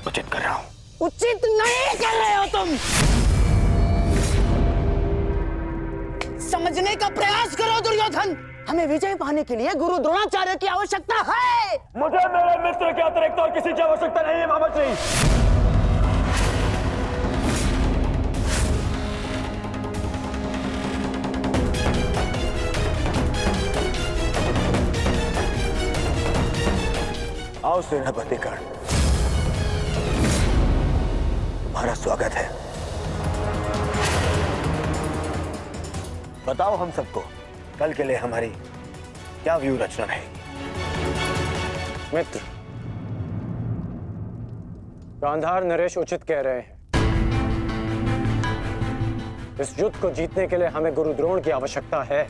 उचित कर रहा हूं। उचित नहीं कर रहे हो तुम। समझने का प्रयास करो दुर्योधन। हमें विजय पाने के लिए गुरु द्रोणाचार्य की आवश्यकता है। मुझे मेरे मित्र के अतिरिक्त और किसी की आवश्यकता नहीं है मामाश्री। आओ सेनापति कर्ण, तुम्हारा स्वागत है। बताओ हम सबको कल के लिए हमारी क्या व्यू रचना रहेगी? मित्र, गांधार नरेश उचित कह रहे हैं। इस युद्ध को जीतने के लिए हमें गुरु द्रोण की आवश्यकता है।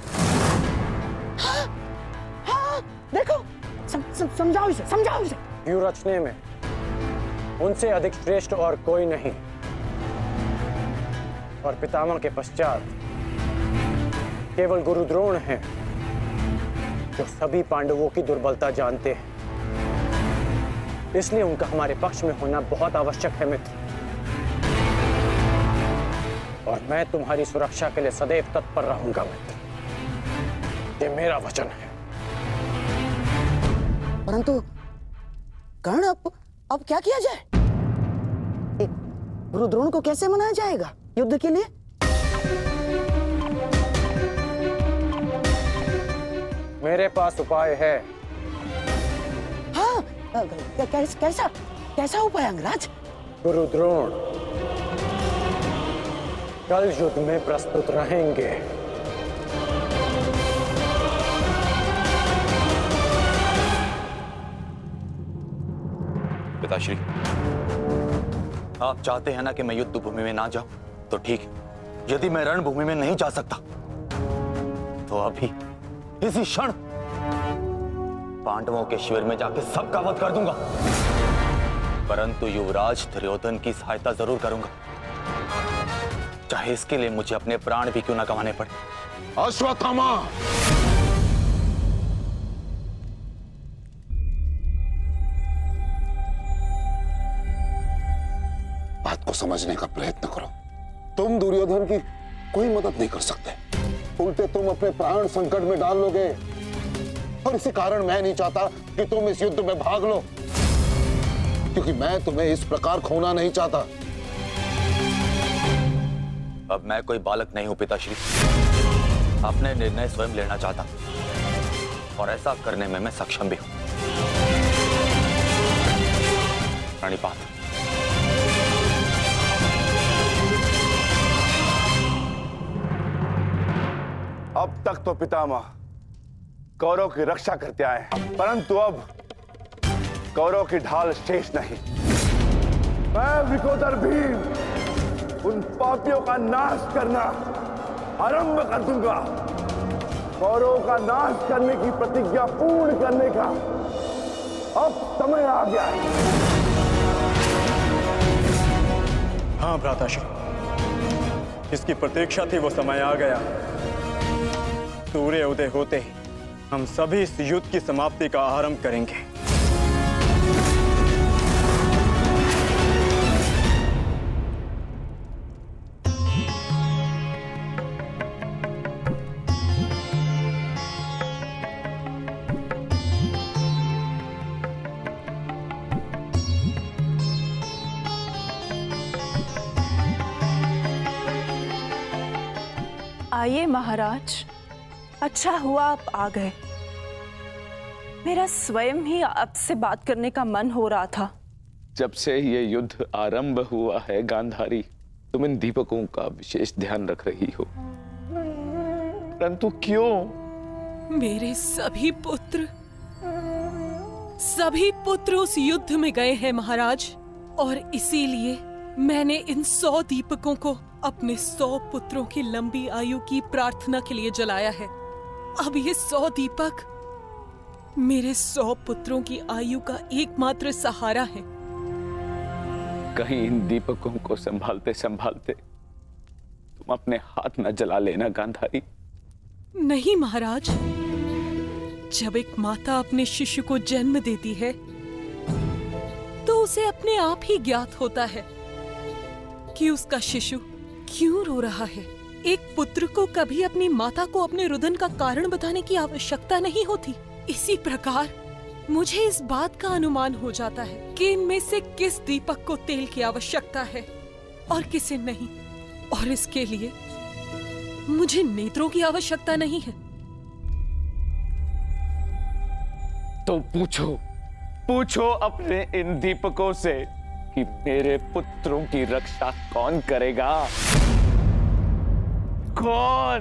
हाँ, देखो समझाओ इसे, समझाओ इसे। व्यू रचने में उनसे अधिक श्रेष्ठ और कोई नहीं, और पितामह के पश्चात केवल गुरु द्रोण हैं जो सभी पांडवों की दुर्बलता जानते हैं। इसलिए उनका हमारे पक्ष में होना बहुत आवश्यक है मित्र। और मैं तुम्हारी सुरक्षा के लिए सदैव तत्पर रहूंगा मित्र, ये मेरा वचन है। परंतु कर्ण, अब क्या किया जाए? गुरु द्रोण को कैसे मनाया जाएगा युद्ध के लिए? मेरे पास उपाय है। हाँ, कैसा उपाय अंगराज? गुरु द्रोण कल युद्ध में प्रस्तुत रहेंगे। पिताश्री, आप चाहते हैं ना कि मैं युद्ध भूमि में ना जाऊं, तो ठीक है। यदि मैं रणभूमि में नहीं जा सकता तो अभी इसी क्षण पांडवों के शिविर में जाकर सबका वध कर दूंगा। परंतु युवराज दुर्योधन की सहायता जरूर करूंगा, चाहे इसके लिए मुझे अपने प्राण भी क्यों ना गंवाने पड़े। अश्वत्थामा, बात को समझने का प्रयत्न करो। तुम दुर्योधन की कोई मदद नहीं कर सकते, उल्टे तुम अपने प्राण संकट में डाल लोगे। और इसी कारण मैं नहीं चाहता कि तुम इस युद्ध में भाग लो, क्योंकि मैं तुम्हें इस प्रकार खोना नहीं चाहता। अब मैं कोई बालक नहीं हूं पिताश्री, अपने निर्णय स्वयं लेना चाहता और ऐसा करने में मैं सक्षम भी हूं। प्रणिपात। अब तक तो पितामह कौरव की रक्षा करते आए हैं, परंतु अब कौरव की ढाल शेष नहीं। मैं विकोदर भीम उन पापियों का नाश करना आरंभ कर दूंगा। कौरव का नाश करने की प्रतिज्ञा पूर्ण करने का अब समय आ गया है। हाँ भ्राताश्री, जिसकी प्रतीक्षा थी वो समय आ गया। सूर्य उदय होते ही हम सभी इस युद्ध की समाप्ति का आरंभ करेंगे। आइए महाराज, अच्छा हुआ आप आ गए। मेरा स्वयं ही आपसे बात करने का मन हो रहा था। जब से ये युद्ध आरंभ हुआ है गांधारी, तुम इन दीपकों का विशेष ध्यान रख रही हो, परंतु क्यों? मेरे सभी पुत्र उस युद्ध में गए हैं महाराज, और इसीलिए मैंने इन 100 दीपकों को अपने 100 पुत्रों की लंबी आयु की प्रार्थना के लिए जलाया है। अब ये 100 दीपक मेरे 100 पुत्रों की आयु का एकमात्र सहारा है। कहीं इन दीपकों को संभालते संभालते तुम अपने हाथ न जला लेना गांधारी। नहीं महाराज, जब एक माता अपने शिशु को जन्म देती है तो उसे अपने आप ही ज्ञात होता है कि उसका शिशु क्यों रो रहा है। एक पुत्र को कभी अपनी माता को अपने रुदन का कारण बताने की आवश्यकता नहीं होती। इसी प्रकार मुझे इस बात का अनुमान हो जाता है कि इनमें से किस दीपक को तेल की आवश्यकता है और किसे नहीं, और इसके लिए मुझे नेत्रों की आवश्यकता नहीं है। तो पूछो अपने इन दीपकों से कि मेरे पुत्रों की रक्षा कौन करेगा? कौन?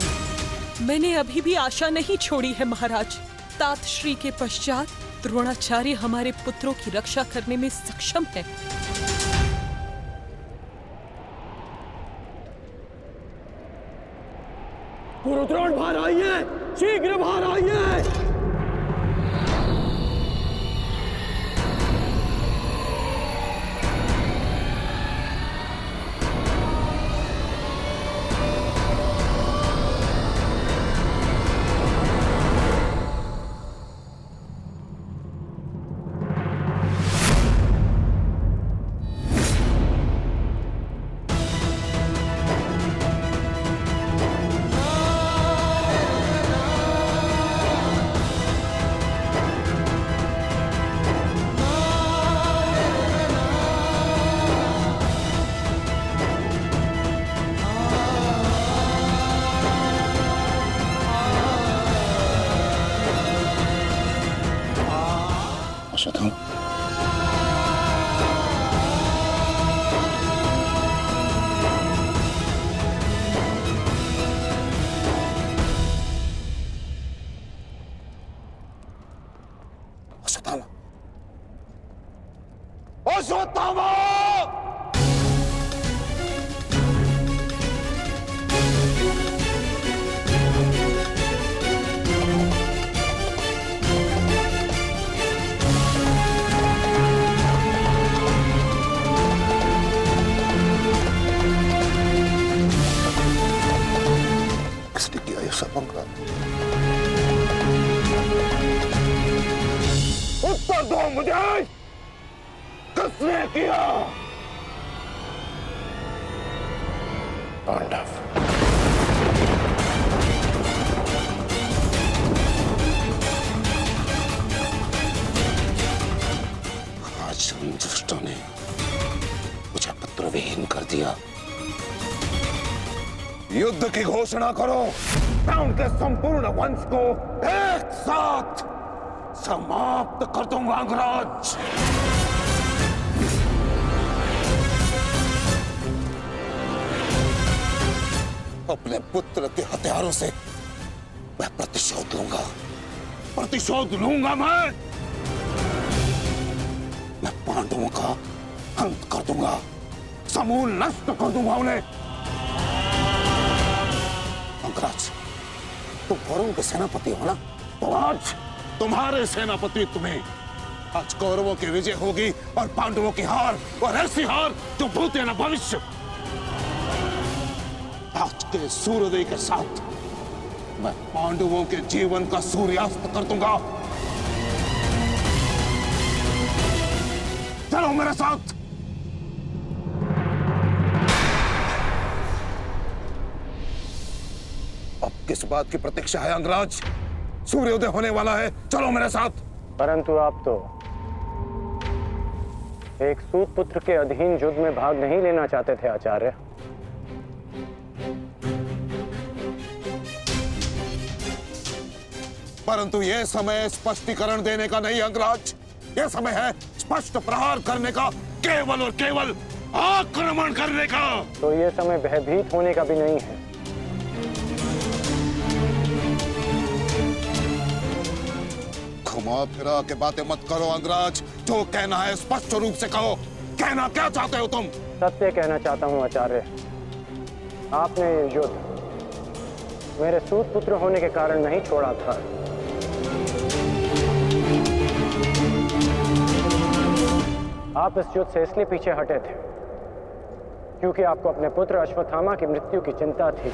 मैंने अभी भी आशा नहीं छोड़ी है महाराज। तात श्री के पश्चात द्रोणाचार्य हमारे पुत्रों की रक्षा करने में सक्षम है। गुरुद्रोण बाहर आइए, शीघ्र बाहर आइए। अश्वत्थामा, अश्वत्थामा, अश्वत्थामा! किसने किया ये सब अंगराज? उत्तर दो मुझे, किसने किया? पांडव। आज उन दुष्टों ने मुझे पुत्रविहीन कर दिया। युद्ध की घोषणा करो, मैं उनके संपूर्ण वंश को एक साथ समाप्त कर दूंगा अंगराज। अपने पुत्र के हथियारों से मैं प्रतिशोध लूंगा मैं पांडवों का अंत कर दूंगा, समूल नष्ट कर दूंगा उन्हें। अंगराज, तुम कौरवों के सेनापति हो ना, तो आज तुम्हारे सेनापति तुम्हें आज कौरवों की विजय होगी और पांडवों की हार, और ऐसी हार जो भूत है ना भविष्य। आज के सूर्योदय के साथ मैं पांडवों के जीवन का सूर्यास्त कर दूंगा। चलो मेरे साथ। अब किस बात की प्रतीक्षा है अंगराज? सूर्योदय होने वाला है, चलो मेरे साथ। परंतु आप तो एक सूत पुत्र के अधीन युद्ध में भाग नहीं लेना चाहते थे आचार्य। परंतु यह समय स्पष्टीकरण देने का नहीं अंगराज, यह समय है स्पष्ट प्रहार करने का, केवल और केवल आक्रमण करने का। तो यह समय भयभीत होने का भी नहीं है। घुमा फिरा के बातें मत करो अंगराज, जो कहना है स्पष्ट रूप से कहो। कहना क्या चाहते हो तुम? सत्य कहना चाहता हूं आचार्य। आपने ये युद्ध मेरे सूत पुत्र होने के कारण नहीं छोड़ा था। आप इस युद्ध से इसलिए पीछे हटे थे क्योंकि आपको अपने पुत्र अश्वत्थामा की मृत्यु की चिंता थी।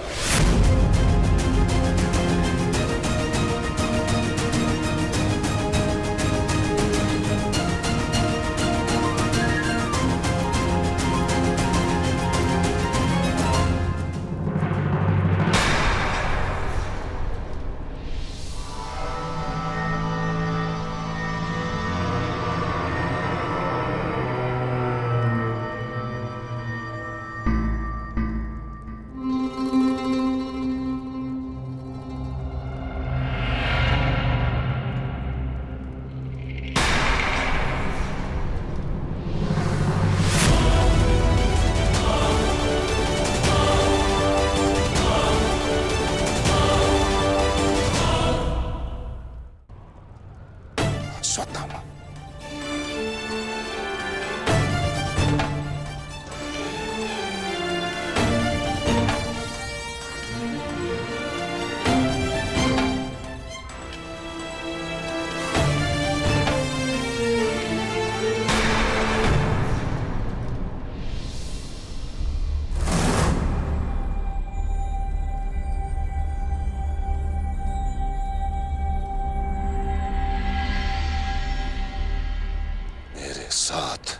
मेरे साथ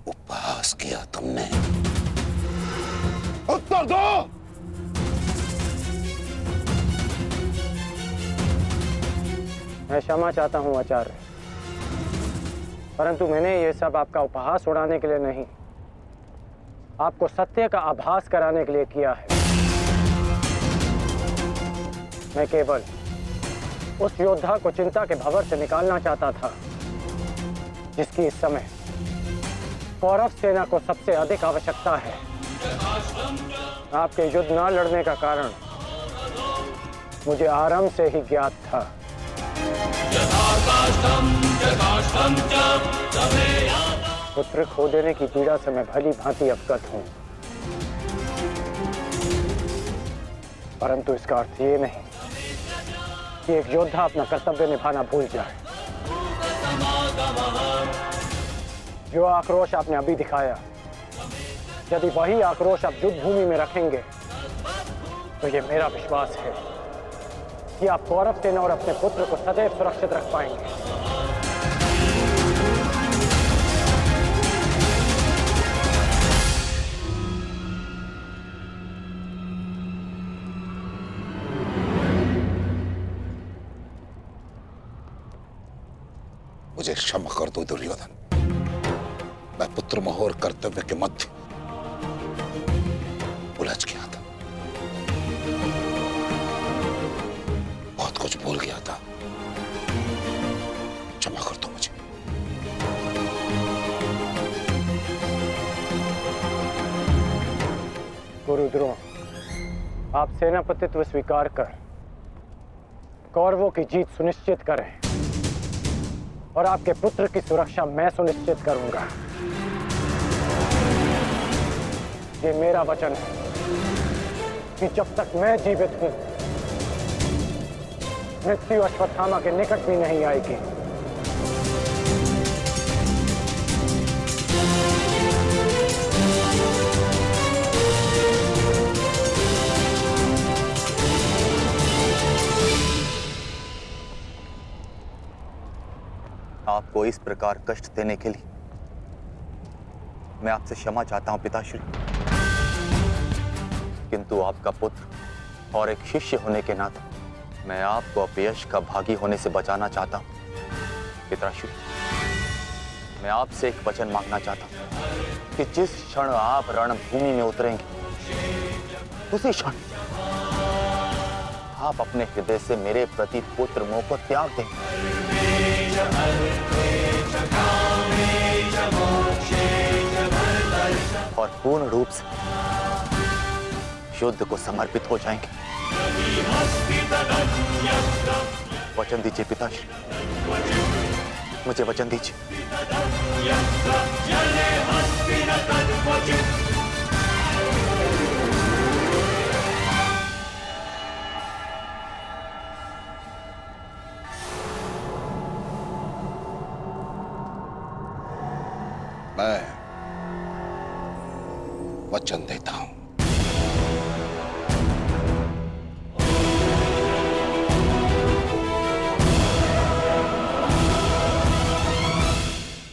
उपहास किया तुमने। उत्तर दो। मैं क्षमा चाहता हूं आचार्य, परंतु मैंने ये सब आपका उपहास उड़ाने के लिए नहीं, आपको सत्य का आभास कराने के लिए किया है। मैं केवल उस योद्धा को चिंता के भंवर से निकालना चाहता था जिसकी इस समय कौरव सेना को सबसे अधिक आवश्यकता है। आपके युद्ध न लड़ने का कारण मुझे आरंभ से ही ज्ञात था। पुत्र खो देने की पीड़ा से मैं भली भांति अवगत हूं, परंतु इसका अर्थ ये नहीं कि एक योद्धा अपना कर्तव्य निभाना भूल जाए। जो आक्रोश आपने अभी दिखाया, यदि वही आक्रोश आप युद्ध भूमि में रखेंगे तो ये मेरा विश्वास है कि आप कौरव सेना और अपने पुत्र को सदैव सुरक्षित रख पाएंगे। मुझे क्षमा कर दो दुर्योधन, मैं पुत्र मोह और कर्तव्य के मध्य उलझ गया था, बहुत कुछ भूल गया था। क्षमा कर दो मुझे। गुरु द्रोण, आप सेनापतित्व स्वीकार कर कौरवों की जीत सुनिश्चित करें और आपके पुत्र की सुरक्षा मैं सुनिश्चित करूंगा। ये मेरा वचन है कि जब तक मैं जीवित हूं, मृत्यु अश्वत्थामा के निकट भी नहीं आएगी। आपको इस प्रकार कष्ट देने के लिए मैं आपसे क्षमा चाहता हूं पिताश्री, किंतु आपका पुत्र और एक शिष्य होने के नाते मैं आपको अपयश का भागी होने से बचाना चाहता हूं। पिताश्री, मैं आपसे एक वचन मांगना चाहता हूं कि जिस क्षण आप रणभूमि में उतरेंगे, उसी क्षण आप अपने हृदय से मेरे प्रति पुत्र मोह को त्याग दें और पूर्ण रूप से युद्ध को समर्पित हो जाएंगे। वचन दीजिए पिताश्री, मुझे वचन दीजिए। मैं वचन देता हूं,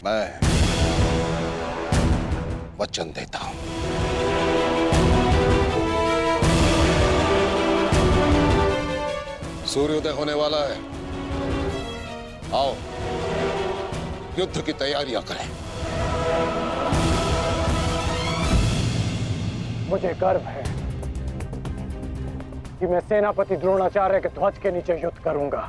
मैं वचन देता हूं। सूर्योदय होने वाला है, आओ युद्ध की तैयारियां करें। मुझे गर्व है कि मैं सेनापति द्रोणाचार्य के ध्वज के नीचे युद्ध करूंगा।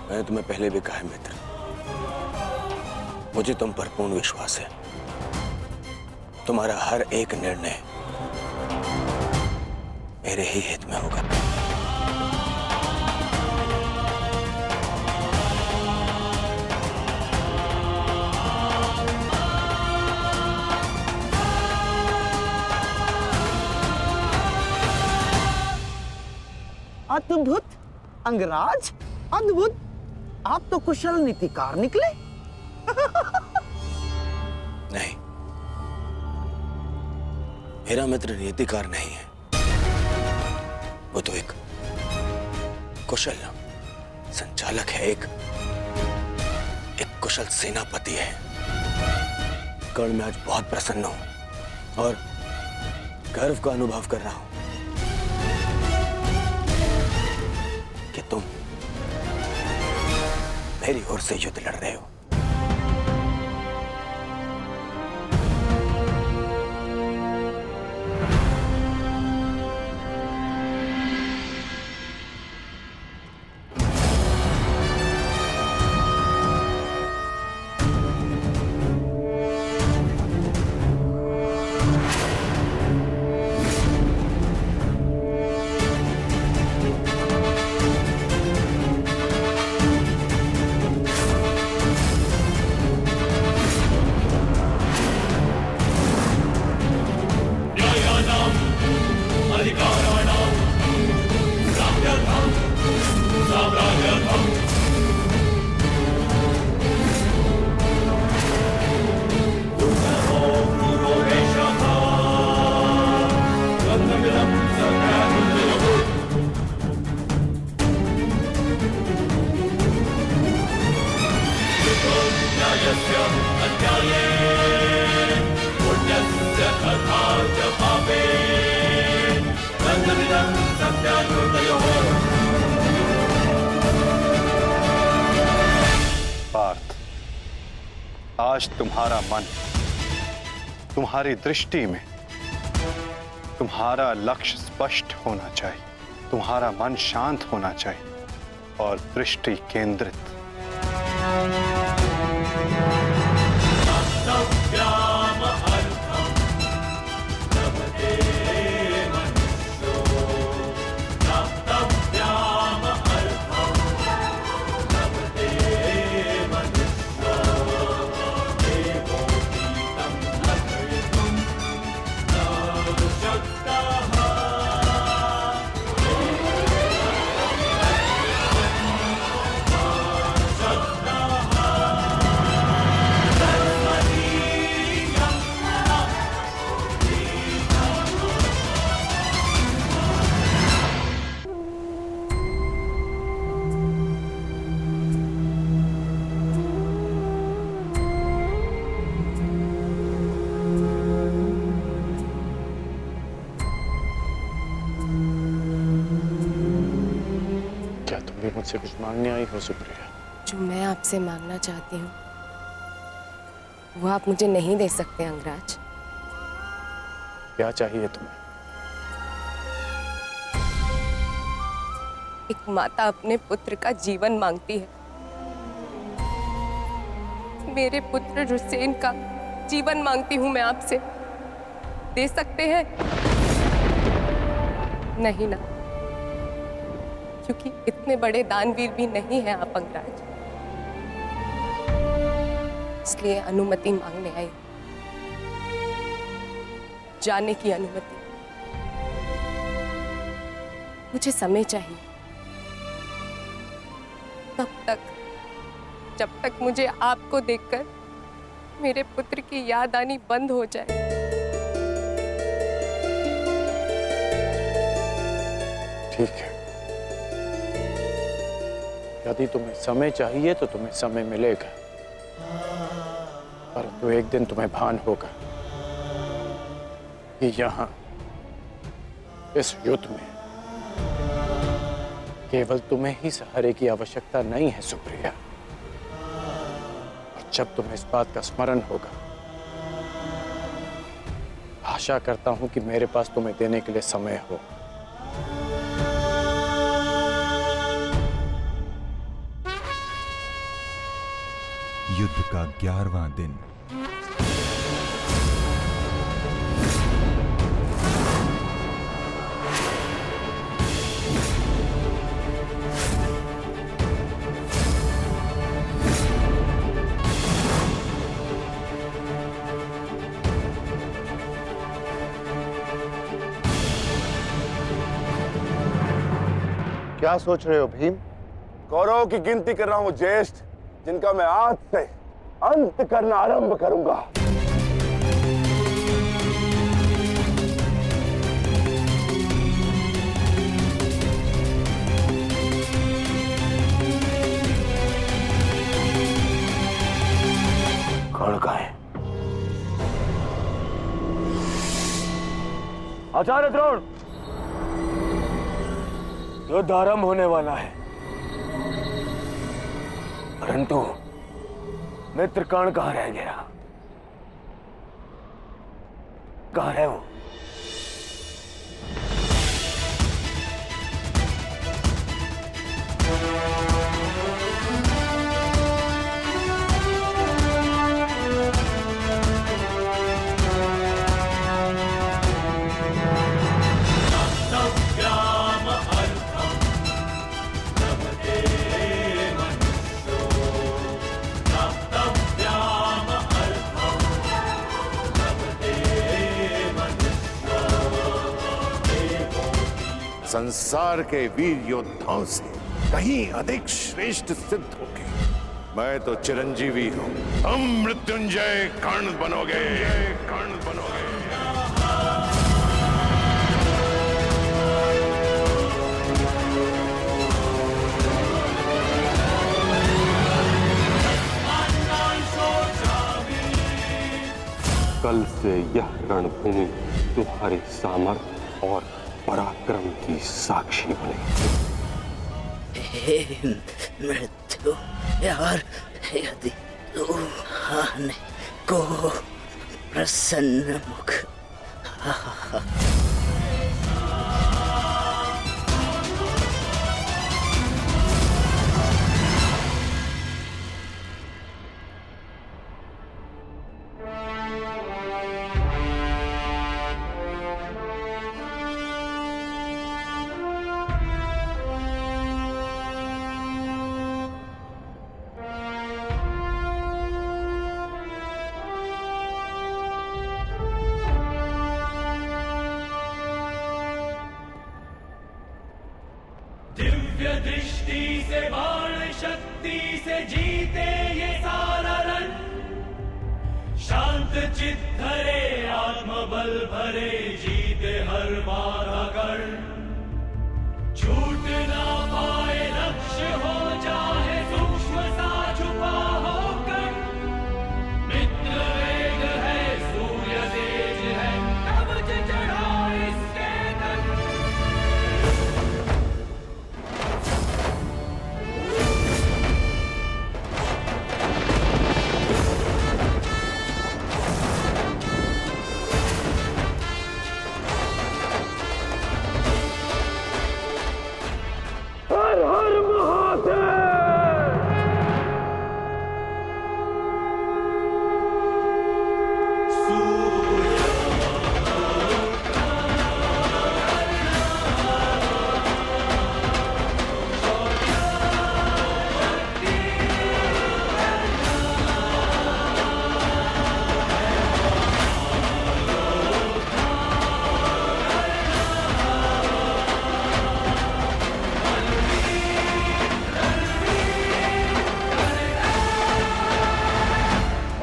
मैंने तुम्हें पहले भी कहा है मित्र, मुझे तुम पर पूर्ण विश्वास है। तुम्हारा हर एक निर्णय मेरे ही हित में होगा। अद्भुत अंगराज, अद्भुत! आप तो कुशल नीतिकार निकले। नहीं, मेरा मित्र नीतिकार नहीं है, वो तो एक कुशल संचालक है, एक कुशल सेनापति है। कर्ण, मैं आज बहुत प्रसन्न हूं और गर्व का अनुभव कर रहा हूं कि तुम मेरी ओर से युद्ध लड़ रहे हो। पार्थ, आज तुम्हारा मन, तुम्हारी दृष्टि में तुम्हारा लक्ष्य स्पष्ट होना चाहिए, तुम्हारा मन शांत होना चाहिए और दृष्टि केंद्रित। मुझसे कुछ मांगने आई हो सुप्रिया? जो मैं आपसे मांगना चाहती हूँ वो आप मुझे नहीं दे सकते अंगराज। क्या चाहिए तुम्हें? एक माता अपने पुत्र का जीवन मांगती है। मेरे पुत्र हुसैन का जीवन मांगती हूँ मैं आपसे। दे सकते हैं? नहीं ना, क्योंकि इतने बड़े दानवीर भी नहीं हैं आप अंगराज, इसलिए अनुमति मांगने आई, जाने की अनुमति। मुझे समय चाहिए, तब तक जब तक मुझे आपको देखकर मेरे पुत्र की याद आनी बंद हो जाए। ठीक है, यदि तुम्हें समय चाहिए तो तुम्हें समय मिलेगा, परंतु एक दिन तुम्हें भान होगा कि यहाँ इस युद्ध में केवल तुम्हें ही सहारे की आवश्यकता नहीं है सुप्रिया। और जब तुम्हें इस बात का स्मरण होगा, आशा करता हूं कि मेरे पास तुम्हें देने के लिए समय हो। युद्ध का 11वां दिन। क्या सोच रहे हो भीम? कौरवों की गिनती कर रहा हूं ज्येष्ठ, जिनका मैं आज से अंत करना आरंभ करूंगा। आचार्य द्रोण, युद्ध आरंभ होने वाला है, परंतु मित्र कर्ण कहाँ रह गया? कहाँ है वो? संसार के वीर योद्धाओं से कहीं अधिक श्रेष्ठ सिद्ध होगे। मैं तो चिरंजीवी हूं, तुम मृत्युंजय कर्ण बनोगे, कर्ण बनोगे। कल से यह रणभूमि तुम्हारे सामर्थ्य और पराक्रम की साक्षी बनेगी। हे मृत्यु यार, यदि तू आने को प्रसन्न मुख दिव्य दृष्टि से बाण शक्ति से जीते ये सारा रण, शांत चित धरे आत्मबल भरे जीते हर बाधा गढ़, छूट ना पाए लक्ष्य हो चाहे सूक्ष्म सा छुपा होकर, मित्र वेग है सूर्य तेज है कवच चढ़ा इसके तन। हर हर महादेव।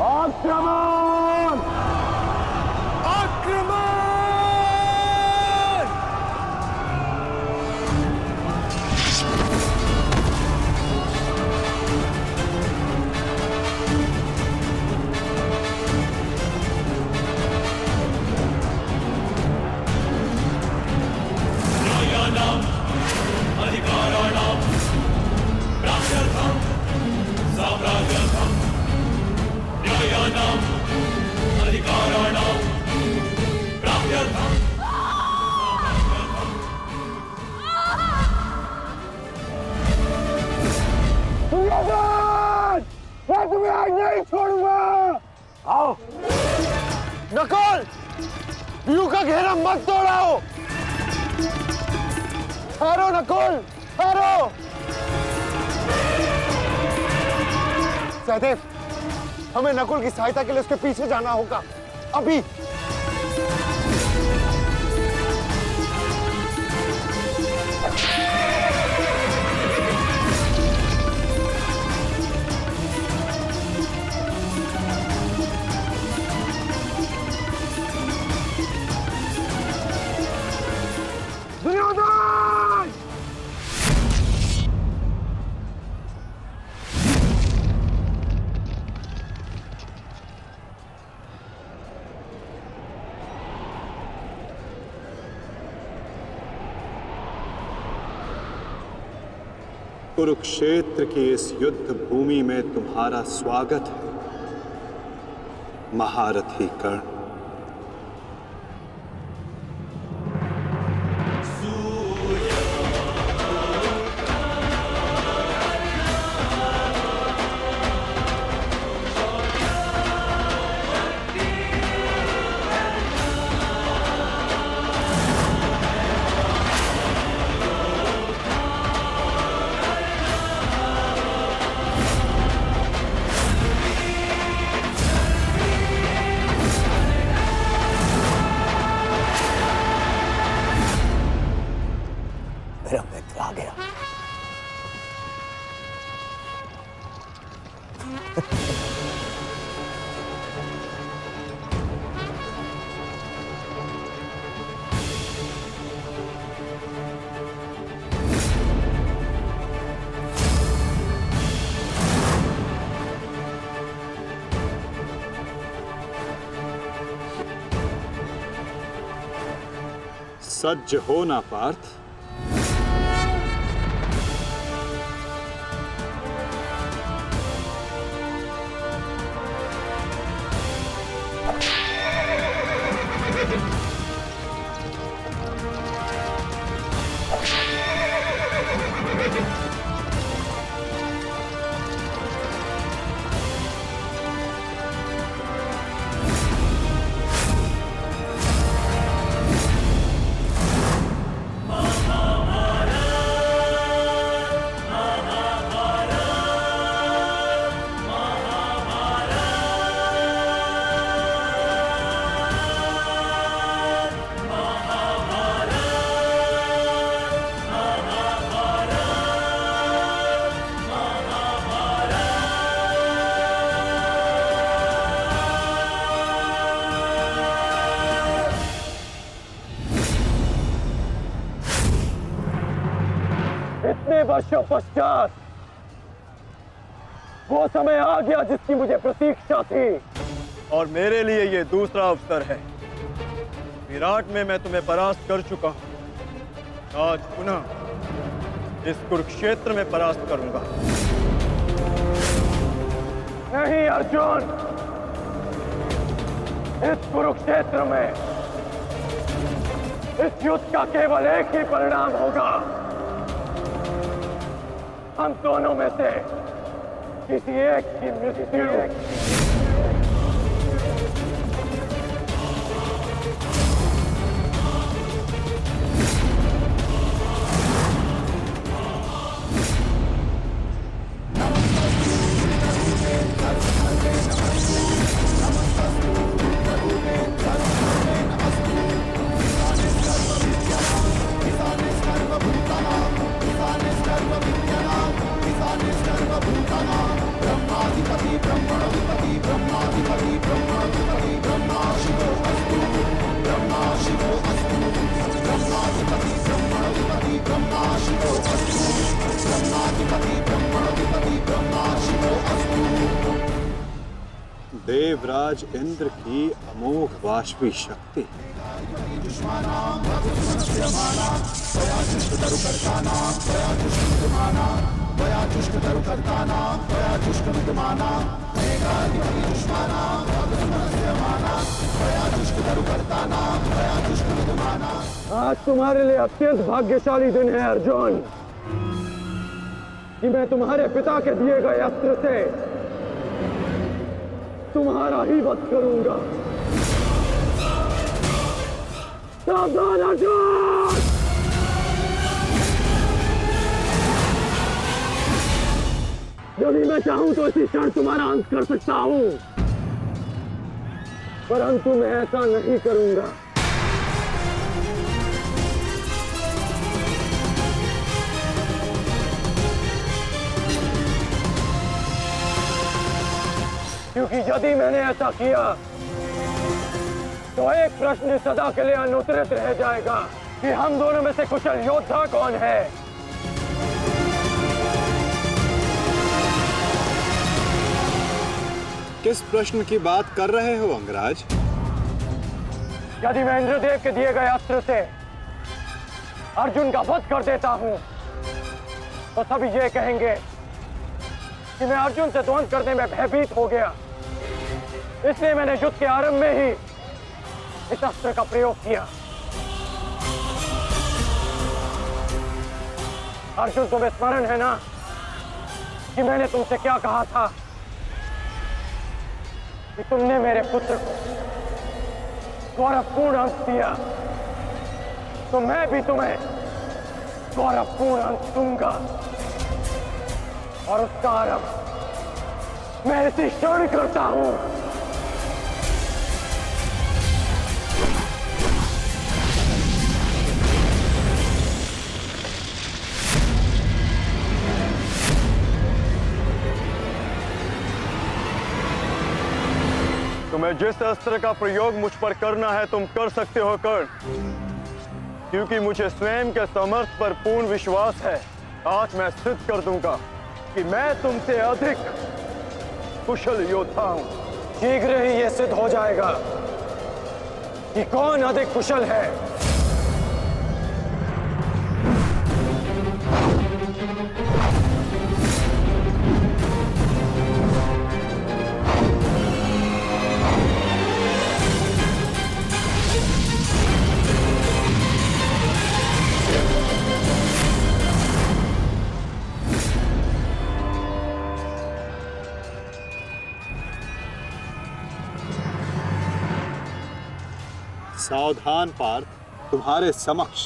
आक्रमण! आक्रमण! न्यायानां अधिकाराणां प्राप्त्यर्थं साम्राज्यर्थं, न्यायानां अधिकाराणां प्राप्त्यर्थं दुर्योधन! मैं तुम्हें आज नहीं छोड़ूंगा। आओ नकुल, व्यू का घेरा मत तोड़ाओ। ठहरो नकुल, ठहरो। सहदेव, हमें नकुल की सहायता के लिए उसके पीछे जाना होगा अभी। दुर्योधन! कुरुक्षेत्र की इस युद्ध भूमि में तुम्हारा स्वागत है, महारथी कर्ण। मेरा मित्र आ गया। सज्ज हो ना पार्थ। इतने वर्षों पश्चात वो समय आ गया जिसकी मुझे प्रतीक्षा थी। और मेरे लिए ये दूसरा अवसर है। विराट में मैं तुम्हें परास्त कर चुका हूं, आज पुनः इस कुरुक्षेत्र में परास्त करूंगा। नहीं अर्जुन, इस कुरुक्षेत्र में इस युद्ध का केवल एक ही परिणाम होगा। हम दोनों में से किसी एक की मृत्यु। देवराज इंद्र की अमोघ वाष्पी शक्ति। आज तुम्हारे लिए अत्यंत भाग्यशाली दिन है अर्जुन, कि मैं तुम्हारे पिता के दिए गए अस्त्र से तुम्हारा ही वध करूंगा। सावधान अर्जुन! यदि मैं चाहूं तो इसी क्षण तुम्हारा अंत कर सकता हूं, परंतु मैं ऐसा नहीं करूंगा। क्योंकि यदि मैंने ऐसा किया तो एक प्रश्न सदा के लिए अनुत्तरित रह जाएगा कि हम दोनों में से कुशल योद्धा कौन है। किस प्रश्न की बात कर रहे हो अंगराज? यदि मैं इंद्रदेव के दिए गए अस्त्र से अर्जुन का वध कर देता हूं तो सभी ये कहेंगे कि मैं अर्जुन से द्वंद्व करने में भयभीत हो गया, इसलिए मैंने युद्ध के आरंभ में ही इस अस्त्र का प्रयोग किया। अर्जुन, तुम्हें स्मरण है ना कि मैंने तुमसे क्या कहा था कि तुमने मेरे पुत्र को गौरवपूर्ण अंश दिया, तो मैं भी तुम्हें गौरवपूर्ण अंश दूंगा, और उसका आरंभ मैं इसी क्षण करता हूं। तुम्हें जिस अस्त्र का प्रयोग मुझ पर करना है तुम कर सकते हो कर्ण, क्योंकि मुझे स्वयं के समर्थ पर पूर्ण विश्वास है। आज मैं सिद्ध कर दूंगा कि मैं तुमसे अधिक कुशल योद्धा हूं। शीघ्र ही यह सिद्ध हो जाएगा कि कौन अधिक कुशल है। सावधान पार्थ, तुम्हारे समक्ष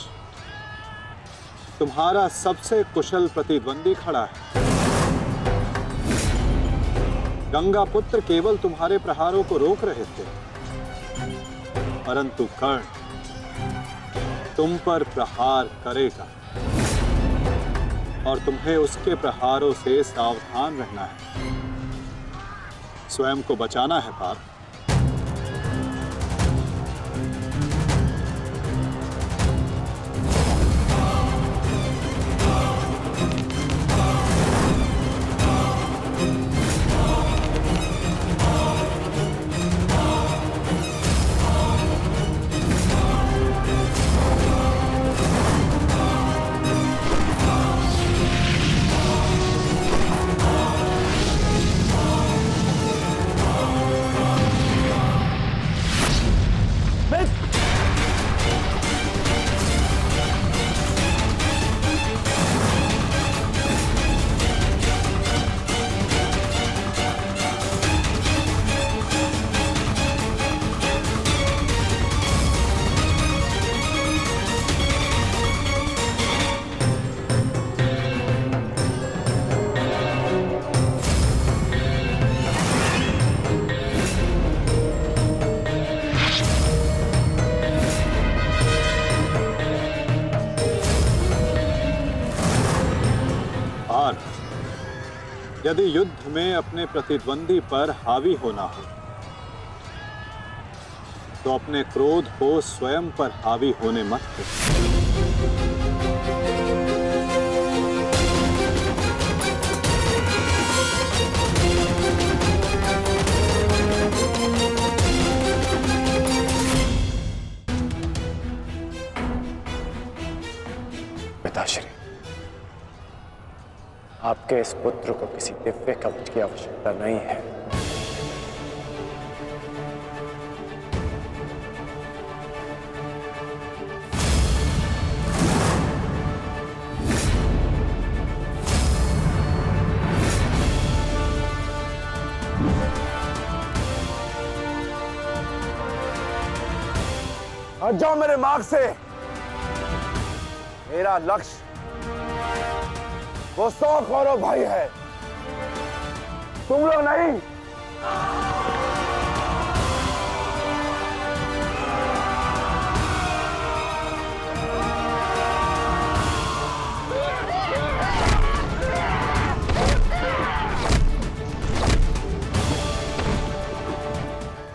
तुम्हारा सबसे कुशल प्रतिद्वंदी खड़ा है। गंगा पुत्र केवल तुम्हारे प्रहारों को रोक रहे थे, परंतु कर्ण तुम पर प्रहार करेगा और तुम्हें उसके प्रहारों से सावधान रहना है। स्वयं को बचाना है पार्थ। यदि युद्ध में अपने प्रतिद्वंदी पर हावी होना हो तो अपने क्रोध को स्वयं पर हावी होने मत दो। पिताश्री, आपके इस पुत्र को किसी दिव्य कवच की आवश्यकता नहीं है। हट जाओ मेरे मार्ग से। मेरा लक्ष्य वो 100 कौरव भाई है, तुम लोग नहीं।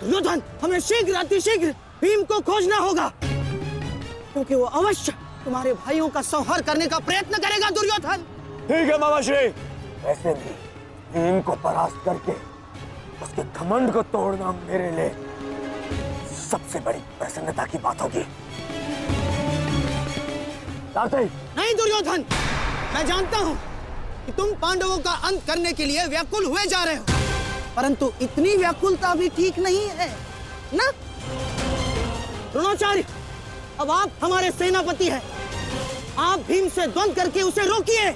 दुर्योधन, हमें शीघ्र अतिशीघ्र भीम को खोजना होगा, क्योंकि वो अवश्य तुम्हारे भाइयों का संहार करने का प्रयत्न करेगा। दुर्योधन, ठीक है मामाश्री। वैसे भी भीम को परास्त करके उसके घमंड को तोड़ना मेरे लिए सबसे बड़ी प्रसन्नता की बात होगी। नहीं दुर्योधन, मैं जानता हूं कि तुम पांडवों का अंत करने के लिए व्याकुल हुए जा रहे हो, परंतु इतनी व्याकुलता भी ठीक नहीं है ना? द्रोणाचार्य, अब आप हमारे सेनापति हैं, आप भीम से द्वंद्व करके उसे रोकिए।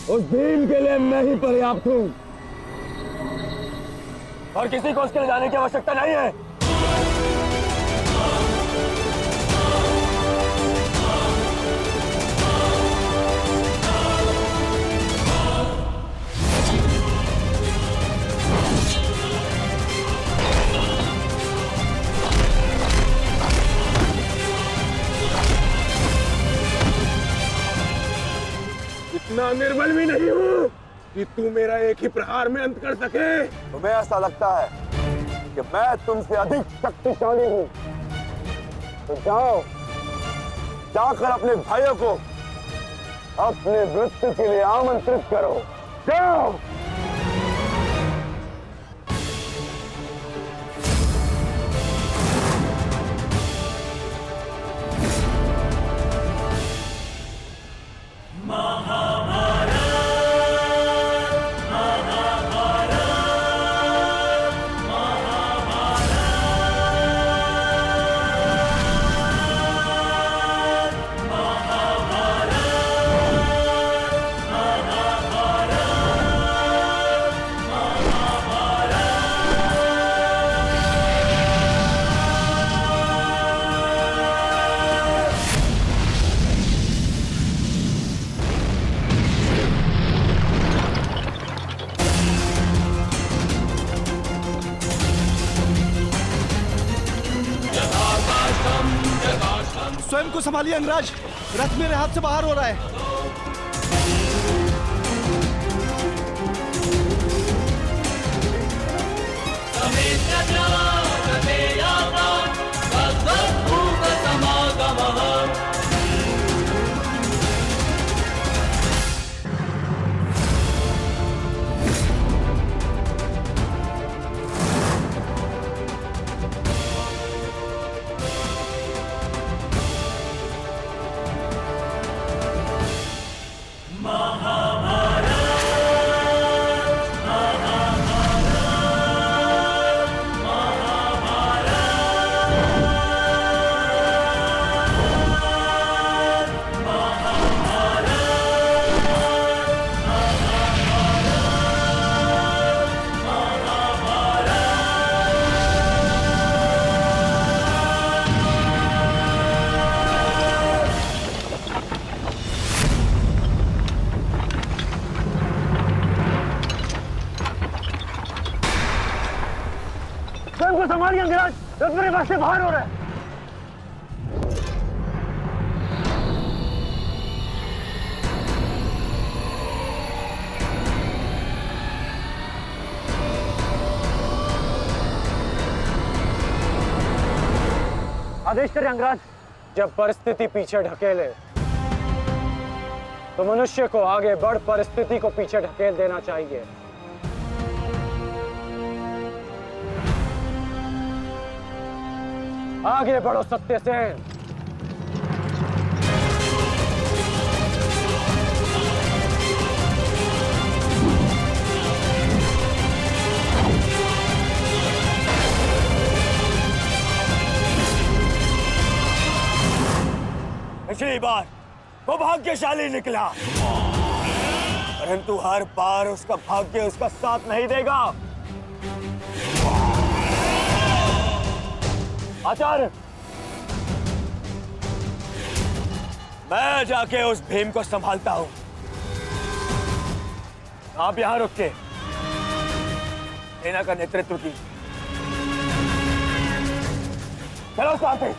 उस भीम के लिए मैं ही पर्याप्त हूं और किसी को उसके लिए जाने की आवश्यकता नहीं है। इतना निर्बल भी नहीं हूँ कि तू मेरा एक ही प्रहार में अंत कर सके। तुम्हें ऐसा लगता है कि मैं तुमसे अधिक शक्तिशाली हूँ? तो जाओ, जाकर अपने भाइयों को अपने मृत्यु के लिए आमंत्रित करो। जाओ। स्वयं को संभालिए अंगराज, रथ मेरे हाथ से बाहर हो रहा है। संभालिए अंगराज, रथ मेरे पास से बाहर हो रहा है। आदेश करें अंगराज। जब परिस्थिति पीछे ढकेले तो मनुष्य को आगे बढ़ परिस्थिति को पीछे ढकेल देना चाहिए। आगे बढ़ो सत्यसेन। पिछली बार वो भाग्यशाली निकला, परंतु हर बार उसका भाग्य उसका साथ नहीं देगा। आचार्य, मैं जाके उस भीम को संभालता हूं, आप यहां रुक के सेना का नेतृत्व की। चलो साथी।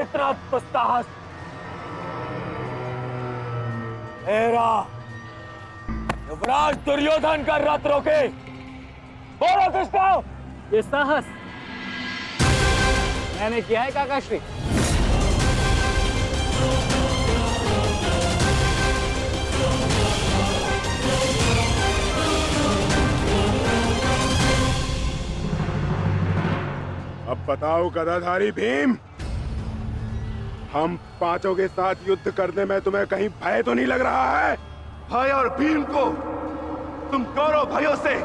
इतना दुस्साहस मेरा युवराज दुर्योधन का रथ रोके। बोलो कृष्ण, ये साहस मैंने किया है काकाश्री। अब बताओ गदाधारी भीम, हम पांचों के साथ युद्ध करने में तुम्हें कहीं भय तो नहीं लग रहा है? भाई और भीम को तुम कौरव भाइयों से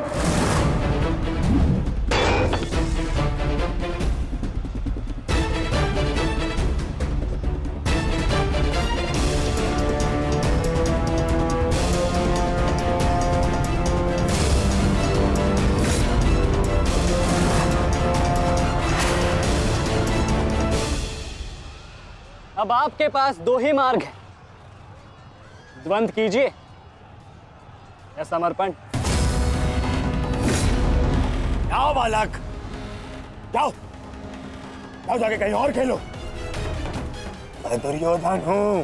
अब आपके पास दो ही मार्ग हैं, द्वंद्व कीजिए या समर्पण। जाओ बालक, जाओ जाओ, जाके कहीं और खेलो। मैं दुर्योधन हूं,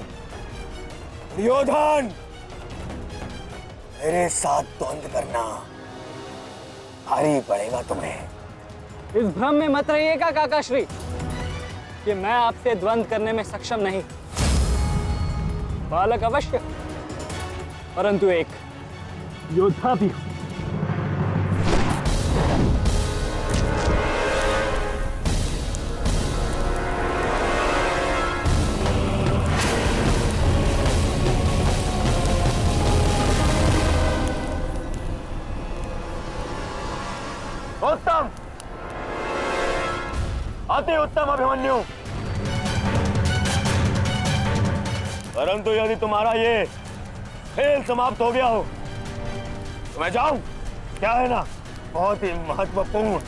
दुर्योधन। मेरे साथ द्वंद्व करना भारी पड़ेगा तुम्हें। इस भ्रम में मत रहिएगा काकाश्री कि मैं आपसे द्वंद्व करने में सक्षम नहीं। बालक अवश्य, परंतु एक योद्धा भी हूं। उत्तम, अति उत्तम अभिमन्यु। परंतु यदि तुम्हारा ये खेल समाप्त हो गया हो तो मैं जाऊं? क्या है ना, बहुत ही महत्वपूर्ण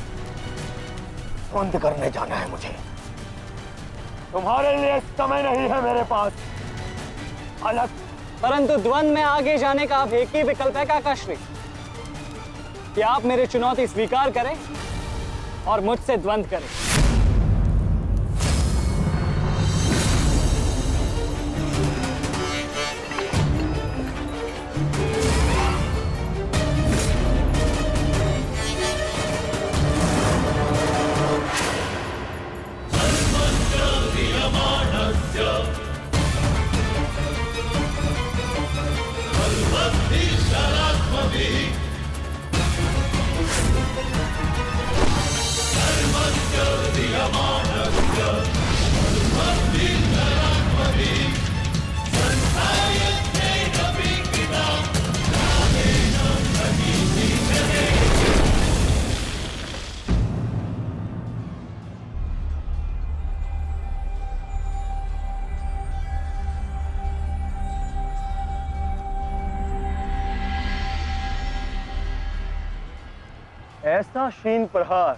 द्वंद्व करने जाना है मुझे। तुम्हारे लिए समय नहीं है मेरे पास अलग। परंतु द्वंद्व में आगे जाने का अब एक ही विकल्प है काकाश्री, कि आप मेरी चुनौती स्वीकार करें और मुझसे द्वंद्व करें। ऐसा शीन प्रहार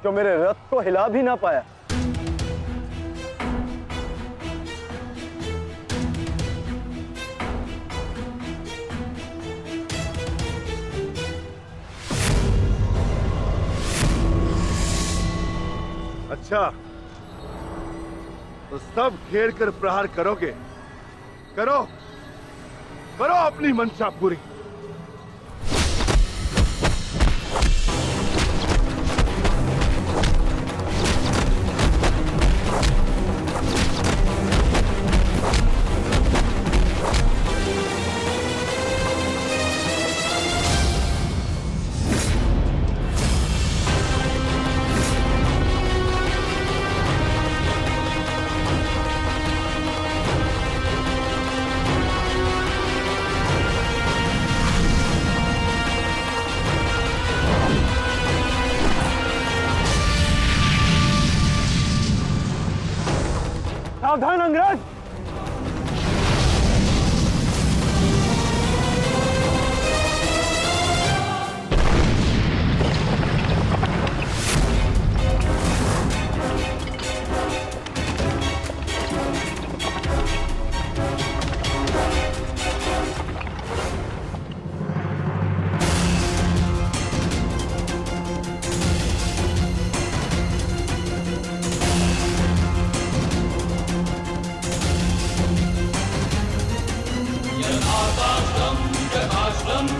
जो मेरे रथ को हिला भी ना पाया। अच्छा, तो सब घेर कर प्रहार करोगे? करो करो अपनी मंशा पूरी। सावधान अंग्रेज!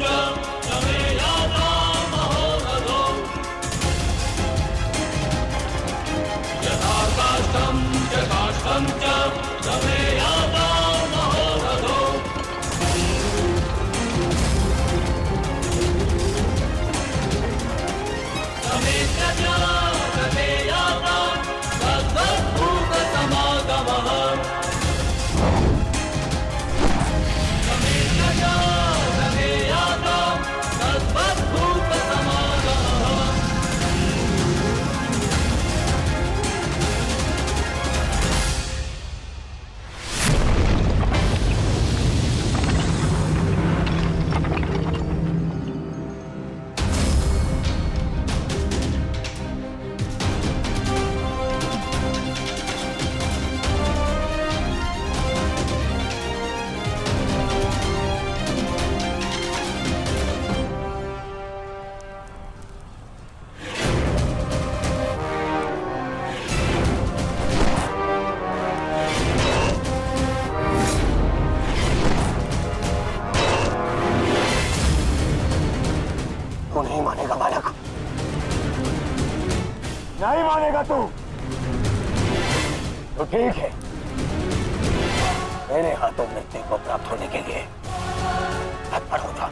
च समे याता महोरथो यथाकाष्ठं च समे याता महोरथो समेत्य च समे याता तद्भूतसमागमः तू नहीं मानेगा बालक, नहीं मानेगा तू। तो ठीक है, मेरे हाथों मृत्यु को प्राप्त होने के लिए तत्पर हो जा।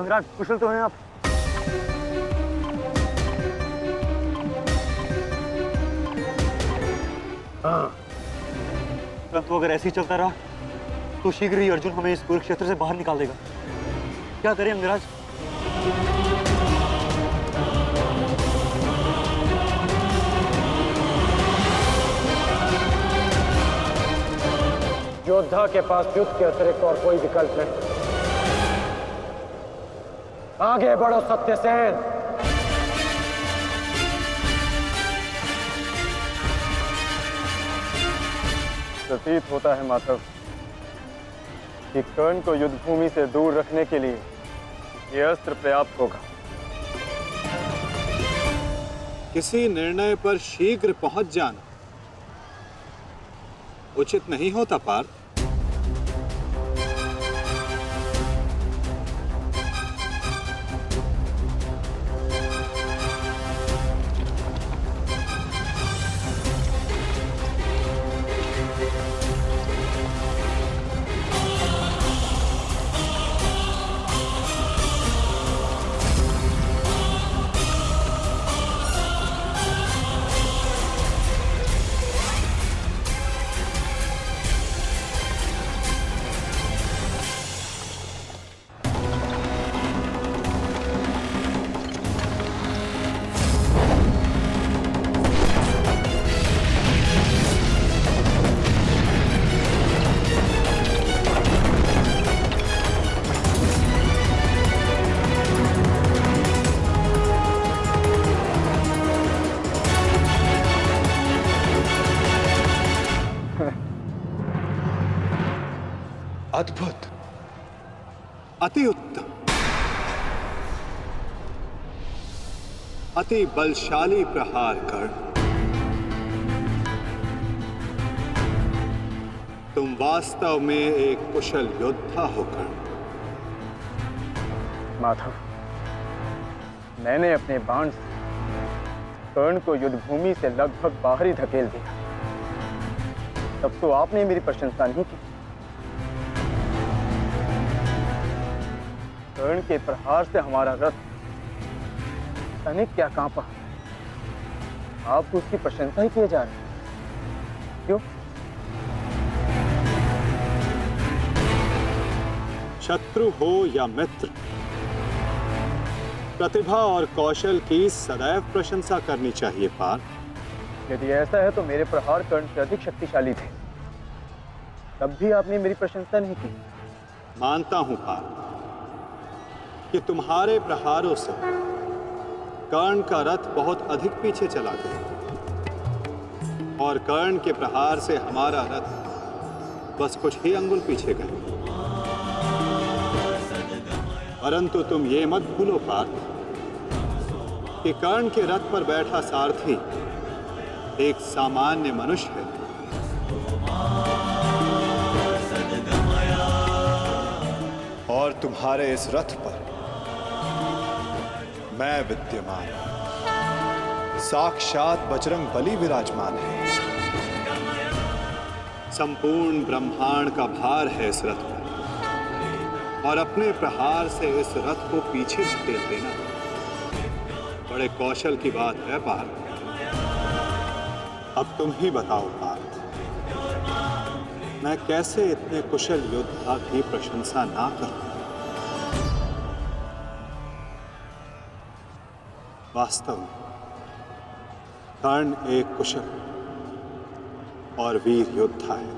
अंगराज, कुशल तो हैं आप? हाँ। परंतु अगर ऐसे ही चलता रहा तो शीघ्र ही अर्जुन हमें इस कुरुक्षेत्र से बाहर निकाल देगा। क्या करें अंगराज? योद्धा के पास युद्ध के अतिरिक्त और कोई विकल्प नहीं। आगे बढ़ो सत्यसेन। प्रतीत होता है माधव कि कर्ण को युद्ध भूमि से दूर रखने के लिए ये अस्त्र पर्याप्त होगा। किसी निर्णय पर शीघ्र पहुंच जाना उचित नहीं होता पार्थ। अद्भुत, अति उत्तम, अति बलशाली प्रहार कर तुम वास्तव में एक कुशल योद्धा होकर। माधव, मैंने अपने बाण से कर्ण को युद्ध भूमि से लगभग बाहर ही धकेल दिया। तब तो आपने मेरी प्रशंसा नहीं की। कर्ण के प्रहार से हमारा रथ तनिक क्या कांपा। आप उसकी प्रशंसा ही किए जा रहे हैं, क्यों? शत्रु हो या मित्र, प्रतिभा और कौशल की सदैव प्रशंसा करनी चाहिए पार्थ। यदि ऐसा है तो मेरे प्रहार कर्ण से अधिक शक्तिशाली थे, तब भी आपने मेरी प्रशंसा नहीं की। मानता हूं पार्थ कि तुम्हारे प्रहारों से कर्ण का रथ बहुत अधिक पीछे चला गया और कर्ण के प्रहार से हमारा रथ बस कुछ ही अंगुल पीछे गया। परंतु तुम ये मत भूलो पार्थ कि कर्ण के रथ पर बैठा सारथी एक सामान्य मनुष्य है। और तुम्हारे इस रथ पर मैं विद्यमान, साक्षात बजरंग बली विराजमान है। संपूर्ण ब्रह्मांड का भार है इस रथ पर और अपने प्रहार से इस रथ को पीछे धकेल देना बड़े कौशल की बात है पार्थ। अब तुम ही बताओ पार्थ, मैं कैसे इतने कुशल योद्धा की प्रशंसा ना करूं? वास्तव में कर्ण एक कुशल और वीर योद्धा है।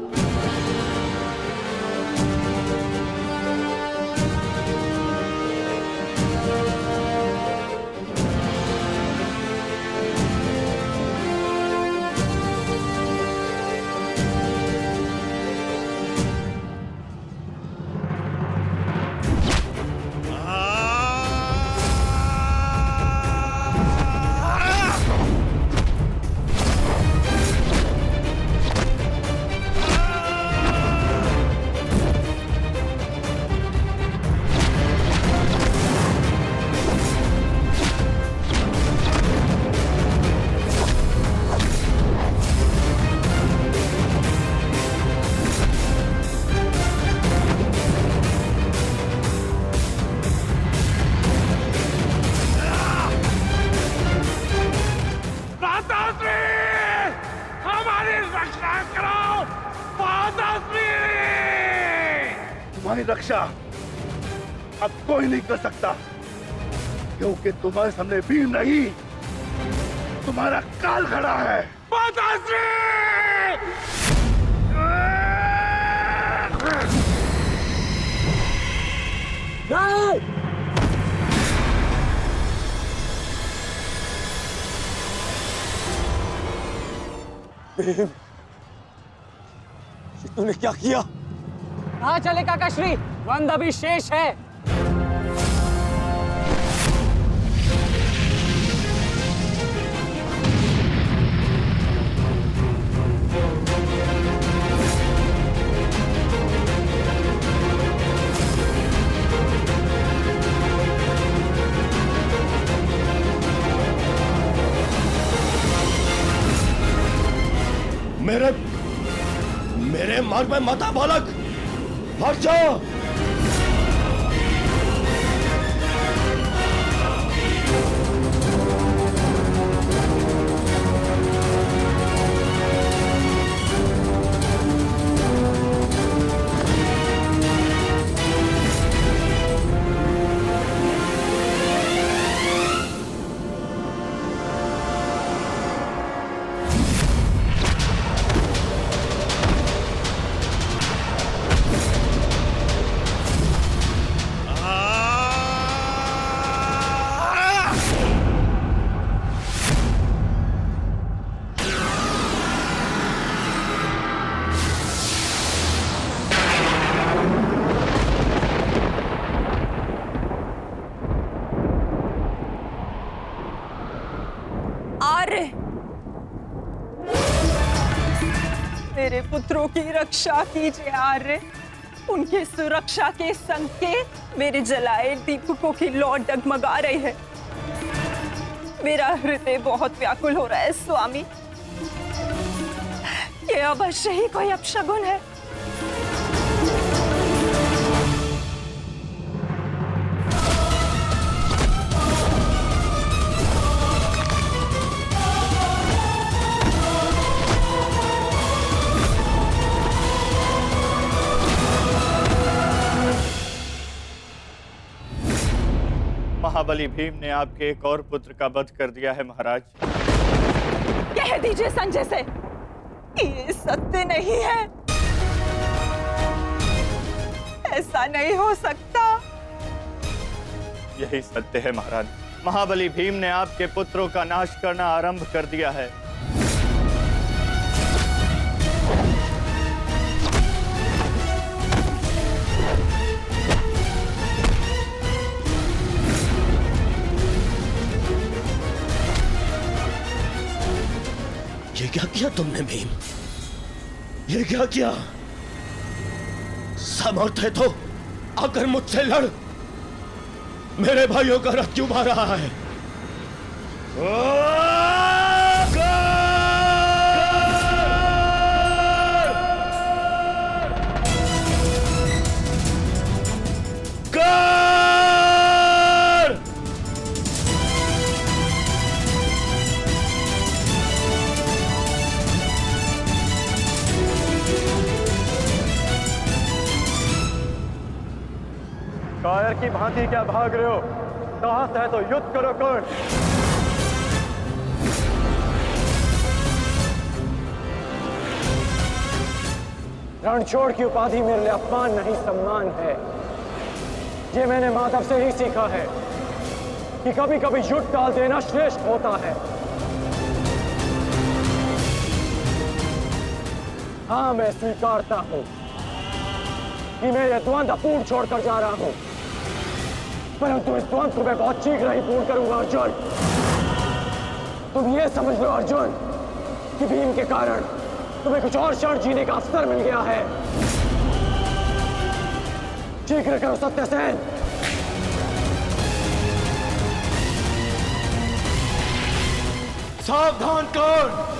तुम्हारी रक्षा अब कोई नहीं कर सकता, क्योंकि तुम्हारे सामने वीर नहीं, तुम्हारा काल खड़ा है। तूने क्या किया? कहाँ चले काकाश्री? वंद अभी शेष है। मेरे मार्ग में मत आ बालक, हट जाओ। मेरे पुत्रों की रक्षा कीजिए आर्य। उनकी सुरक्षा के संकेत मेरे जलाए दीपकों की लौ डगमगा रही है। मेरा हृदय बहुत व्याकुल हो रहा है स्वामी। ये अवश्य ही कोई अपशगुन है। महाबली भीम ने आपके एक और पुत्र का वध कर दिया है महाराज। कह दीजिए संजय से कि ये सत्य नहीं है। ऐसा नहीं हो सकता। यही सत्य है महाराज। महाबली भीम ने आपके पुत्रों का नाश करना आरंभ कर दिया है। ये क्या किया तुमने भीम? ये क्या किया? समर्थ है तो आकर मुझसे लड़। मेरे भाइयों का रथ क्यों भा रहा है? कायर की भांति क्या भाग रहे हो? साहस है तो युद्ध करो कर्ण। रणछोड़ की उपाधि मेरे लिए अपमान नहीं सम्मान है। ये मैंने माधव से ही सीखा है कि कभी कभी युद्ध टाल देना श्रेष्ठ होता है। हाँ, मैं स्वीकारता हूं कि मैं यह द्वंद अपूर्ण छोड़कर जा रहा हूं, परंतु इस द्वंद को मैं बहुत शीघ्र ही पूर्ण करूंगा अर्जुन। तुम ये समझ लो अर्जुन कि भीम के कारण तुम्हें कुछ और क्षण जीने का अवसर मिल गया है। शीघ्र करो सत्यसेन। सावधान कर्ण।